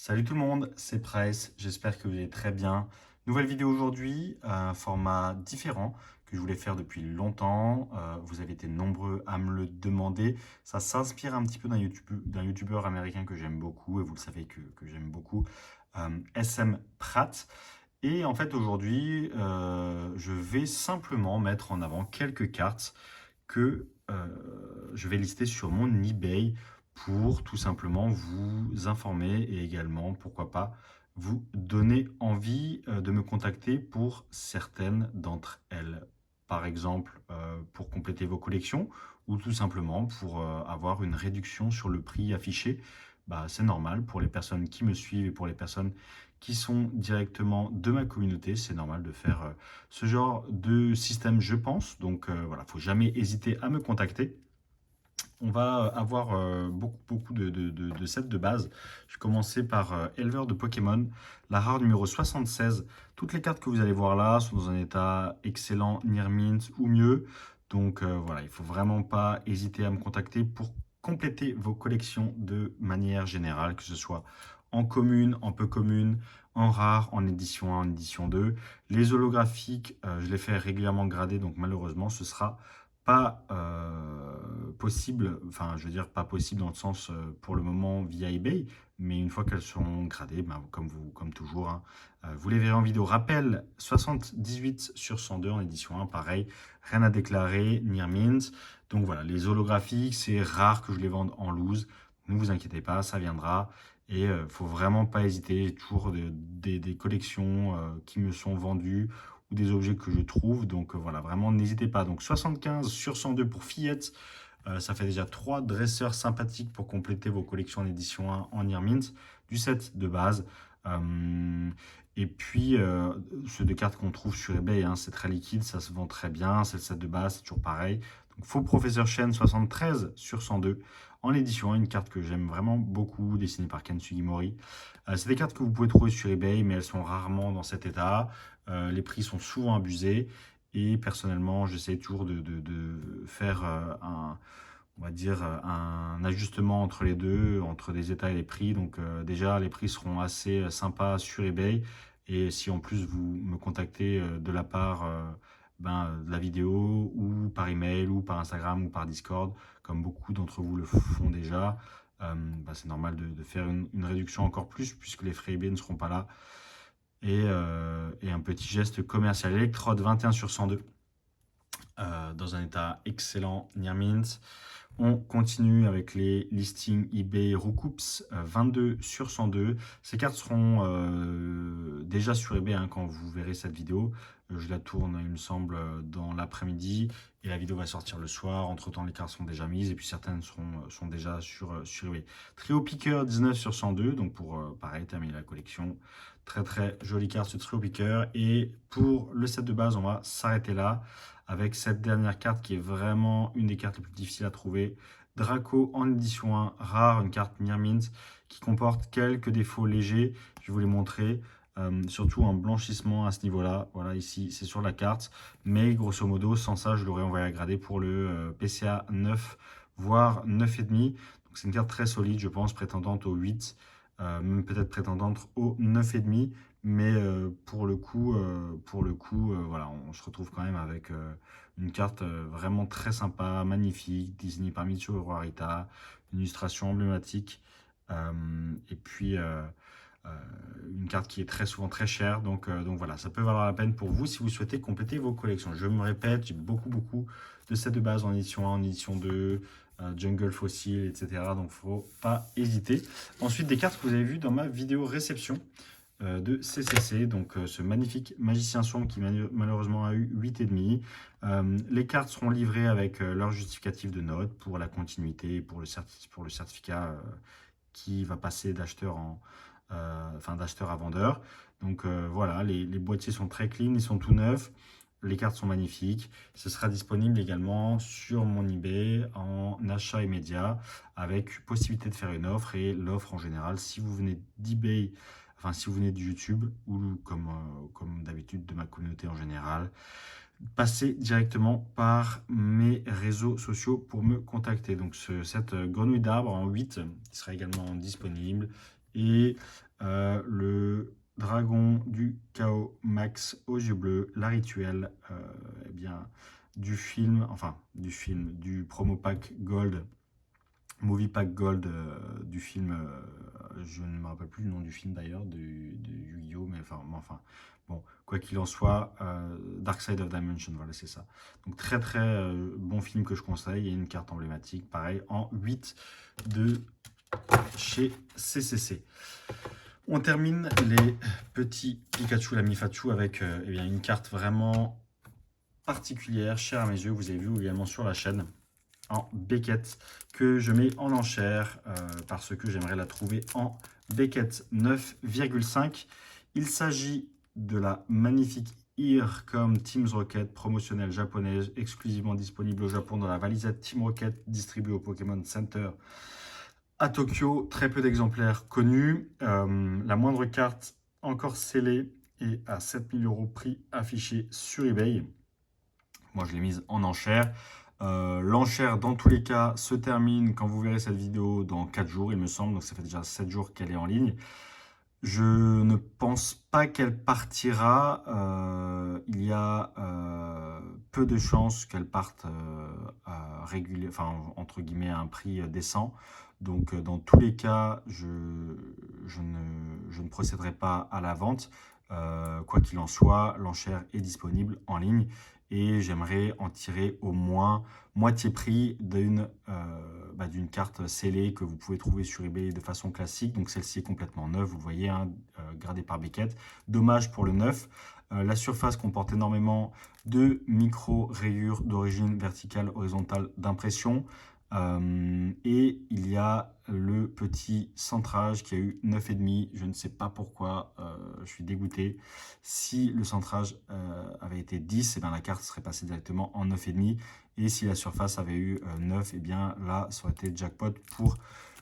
Salut tout le monde, c'est Price, j'espère que vous allez très bien. Nouvelle vidéo aujourd'hui, un format différent que je voulais faire depuis longtemps. Vous avez été nombreux à me le demander. Ça s'inspire un petit peu d'un youtubeur américain que j'aime beaucoup, et vous le savez que j'aime beaucoup, SM Pratt. Et en fait aujourd'hui, je vais simplement mettre en avant quelques cartes que je vais lister sur mon eBay pour tout simplement vous informer et également, pourquoi pas, vous donner envie de me contacter pour certaines d'entre elles. Par exemple, pour compléter vos collections ou tout simplement pour avoir une réduction sur le prix affiché. Bah, c'est normal pour les personnes qui me suivent et pour les personnes qui sont directement de ma communauté. C'est normal de faire ce genre de système, je pense. Donc voilà, il ne faut jamais hésiter à me contacter. On va avoir beaucoup de sets de base. Je vais commencer par Éleveur de Pokémon, la rare numéro 76. Toutes les cartes que vous allez voir là sont dans un état excellent, near mint ou mieux. Donc voilà, il ne faut vraiment pas hésiter à me contacter pour compléter vos collections de manière générale, que ce soit en commune, en peu commune, en rare, en édition 1, en édition 2. Les holographiques, je les fais régulièrement grader, donc malheureusement, ce sera pas possible, enfin je veux dire pas possible dans le sens pour le moment via eBay, mais une fois qu'elles seront gradées, ben, comme toujours, hein, vous les verrez en vidéo. Rappel 78 sur 102 en édition 1, pareil, rien à déclarer, near mint. Donc voilà, les holographiques, c'est rare que je les vende en loose, ne vous inquiétez pas, ça viendra. Et faut vraiment pas hésiter, j'ai toujours des collections qui me sont vendues ou des objets que je trouve. Donc voilà, vraiment, n'hésitez pas. Donc 75 sur 102 pour Fillette. Ça fait déjà 3 dresseurs sympathiques pour compléter vos collections en édition 1 en Ear Mint, du set de base. Et puis, ceux de cartes qu'on trouve sur eBay, hein, c'est très liquide, ça se vend très bien. C'est le set de base, c'est toujours pareil. Donc, Faux Professeur Shen, 73 sur 102 en édition 1, une carte que j'aime vraiment beaucoup, dessinée par Ken Sugimori. C'est des cartes que vous pouvez trouver sur eBay, mais elles sont rarement dans cet état. Les prix sont souvent abusés. Et personnellement, j'essaie toujours de faire on va dire, un ajustement entre les deux, entre les états et les prix. Donc déjà, les prix seront assez sympas sur eBay. Et si en plus vous me contactez de la part de la vidéo, ou par email, ou par Instagram, ou par Discord, comme beaucoup d'entre vous le font déjà, c'est normal de faire une réduction encore plus, puisque les frais eBay ne seront pas là. Et un petit geste commercial. Electrode 21 sur 102, dans un état excellent, near mint. On continue avec les listings eBay Roucoups, 22 sur 102. Ces cartes seront déjà sur eBay, hein, quand vous verrez cette vidéo. Je la tourne, il me semble, dans l'après-midi. Et la vidéo va sortir le soir. Entre-temps, les cartes sont déjà mises. Et puis certaines sont déjà sur eBay. Trio Picker, 19 sur 102. Donc pour, pareil, terminer la collection. Très très jolie carte, ce Trio Picker. Et pour le set de base, on va s'arrêter là avec cette dernière carte qui est vraiment une des cartes les plus difficiles à trouver. Draco en édition 1, rare, une carte near mint qui comporte quelques défauts légers. Je vais vous les montrer. Surtout un blanchissement à ce niveau-là. Voilà, ici, c'est sur la carte. Mais grosso modo, sans ça, je l'aurais envoyé à grader pour le PCA 9, voire 9,5. Donc c'est une carte très solide, je pense, prétendante au 8, même peut-être prétendante au 9,5. Mais voilà, on se retrouve quand même avec une carte vraiment très sympa, magnifique, dessinée par Michio Harita, une illustration emblématique. Et puis euh, une carte qui est très souvent très chère. Donc voilà, ça peut valoir la peine pour vous si vous souhaitez compléter vos collections. Je me répète, j'ai beaucoup de sets de base en édition 1, en édition 2, Jungle Fossil, etc. Donc faut pas hésiter. Ensuite, des cartes que vous avez vues dans ma vidéo réception de CCC, donc ce magnifique magicien sombre qui malheureusement a eu 8,5. Les cartes seront livrées avec leur justificatif de note pour la continuité, pour le certificat qui va passer d'acheteur à vendeur. Donc voilà, les boîtiers sont très clean, ils sont tout neufs. Les cartes sont magnifiques. Ce sera disponible également sur mon eBay en achat immédiat avec possibilité de faire une offre. Et l'offre en général, si vous venez d'eBay, enfin si vous venez de YouTube ou comme d'habitude de ma communauté en général, passez directement par mes réseaux sociaux pour me contacter. Donc cette grenouille d'arbre en 8 qui sera également disponible et le dragon du chaos max aux yeux bleus, la rituelle eh bien, du promo pack gold, movie pack gold du film, je ne me rappelle plus le nom du film d'ailleurs, de Yu-Gi-Oh! Mais enfin, bon, quoi qu'il en soit, Dark Side of Dimension, voilà, c'est ça. Donc très très bon film que je conseille, et une carte emblématique, pareil, en 8 de chez CCC. On termine les petits Pikachu, la Mifatu, avec eh bien, une carte vraiment particulière, chère à mes yeux, vous avez vu également sur la chaîne, en Beckett, que je mets en enchère parce que j'aimerais la trouver en Beckett 9,5. Il s'agit de la magnifique Earcom Teams Rocket promotionnelle japonaise, exclusivement disponible au Japon dans la valisette Team Rocket, distribuée au Pokémon Center à Tokyo. Très peu d'exemplaires connus. La moindre carte encore scellée est à 7000 € prix affiché sur eBay. Moi, je l'ai mise en enchère. L'enchère, dans tous les cas, se termine quand vous verrez cette vidéo dans 4 jours, il me semble. Donc, ça fait déjà 7 jours qu'elle est en ligne. Je ne pense pas qu'elle partira. Il y a peu de chances qu'elle parte entre guillemets, à un prix décent. Donc, dans tous les cas, je ne procéderai pas à la vente. Quoi qu'il en soit, l'enchère est disponible en ligne et j'aimerais en tirer au moins moitié prix d'une carte scellée que vous pouvez trouver sur eBay de façon classique. Donc celle-ci est complètement neuve, vous le voyez, hein, gradée par Beckett. Dommage pour le neuf. La surface comporte énormément de micro-rayures d'origine verticale, horizontale d'impression. Et il y a le petit centrage qui a eu 9,5. Je ne sais pas pourquoi, je suis dégoûté. Si le centrage avait été 10, eh bien, la carte serait passée directement en 9,5. Et si la surface avait eu 9, eh bien là, ça aurait été jackpot pour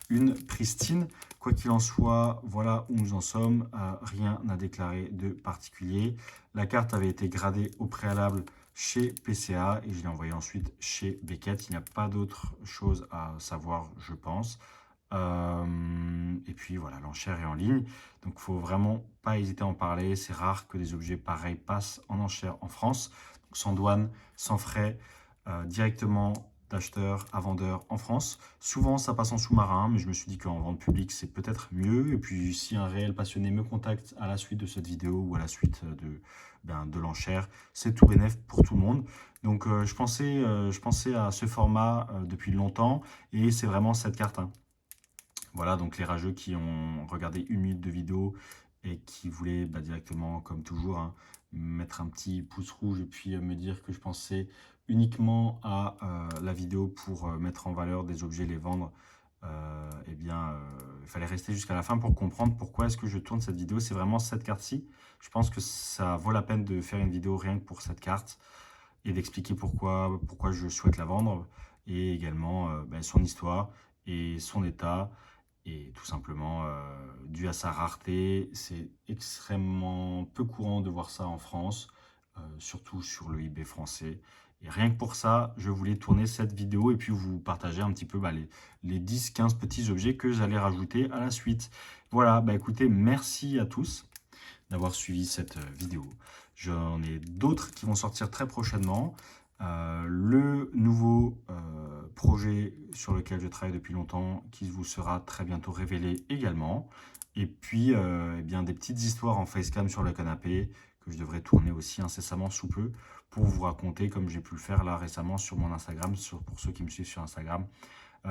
une pristine. Quoi qu'il en soit, voilà où nous en sommes. Rien à déclarer de particulier. La carte avait été gradée au préalable chez PCA et je l'ai envoyé ensuite chez Beckett. Il n'y a pas d'autre chose à savoir, je pense. Et puis voilà, l'enchère est en ligne. Donc, il ne faut vraiment pas hésiter à en parler. C'est rare que des objets pareils passent en enchère en France. Donc, sans douane, sans frais, directement d'acheteur à vendeur en France. Souvent, ça passe en sous-marin, mais je me suis dit qu'en vente publique, c'est peut-être mieux. Et puis, si un réel passionné me contacte à la suite de cette vidéo ou à la suite de l'enchère, c'est tout bénef pour tout le monde. Donc, je pensais à ce format depuis longtemps et c'est vraiment cette carte, hein. Voilà, donc les rageux qui ont regardé 1 minute de vidéo et qui voulaient directement, comme toujours, hein, mettre un petit pouce rouge et puis me dire que je pensais uniquement à la vidéo pour mettre en valeur des objets, les vendre, eh bien, il fallait rester jusqu'à la fin pour comprendre pourquoi est-ce que je tourne cette vidéo. C'est vraiment cette carte-ci. Je pense que ça vaut la peine de faire une vidéo rien que pour cette carte et d'expliquer pourquoi je souhaite la vendre et également son histoire et son état. Et tout simplement, dû à sa rareté, c'est extrêmement peu courant de voir ça en France, surtout sur le eBay français. Et rien que pour ça, je voulais tourner cette vidéo et puis vous partager un petit peu les 10-15 petits objets que j'allais rajouter à la suite. Voilà, écoutez, merci à tous d'avoir suivi cette vidéo. J'en ai d'autres qui vont sortir très prochainement. Le nouveau projet sur lequel je travaille depuis longtemps, qui vous sera très bientôt révélé également. Et puis, des petites histoires en facecam sur le canapé que je devrais tourner aussi incessamment sous peu pour vous raconter, comme j'ai pu le faire là récemment sur mon Instagram, pour ceux qui me suivent sur Instagram,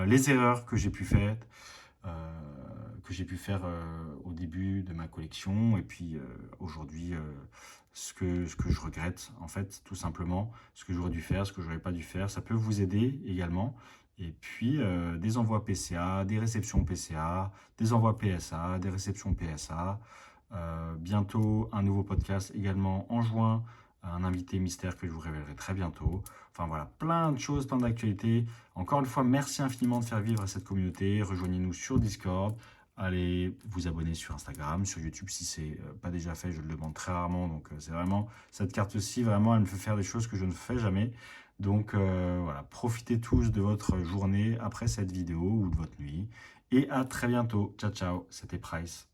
les erreurs que j'ai pu faire, au début de ma collection et puis aujourd'hui ce que je regrette en fait, tout simplement, ce que j'aurais dû faire, ce que j'aurais pas dû faire. Ça peut vous aider également. Et puis des envois PCA, des réceptions PCA, des envois PSA, des réceptions PSA. Bientôt un nouveau podcast également en juin, un invité mystère que je vous révélerai très bientôt. Enfin voilà, plein de choses, plein d'actualités. Encore une fois, merci infiniment de faire vivre cette communauté. Rejoignez-nous sur Discord. allez vous abonner sur Instagram, sur YouTube si c'est pas déjà fait, je le demande très rarement. Donc c'est vraiment, cette carte-ci, vraiment, elle me fait faire des choses que je ne fais jamais. Donc voilà, profitez tous de votre journée après cette vidéo ou de votre nuit. Et à très bientôt. Ciao, ciao. C'était Price.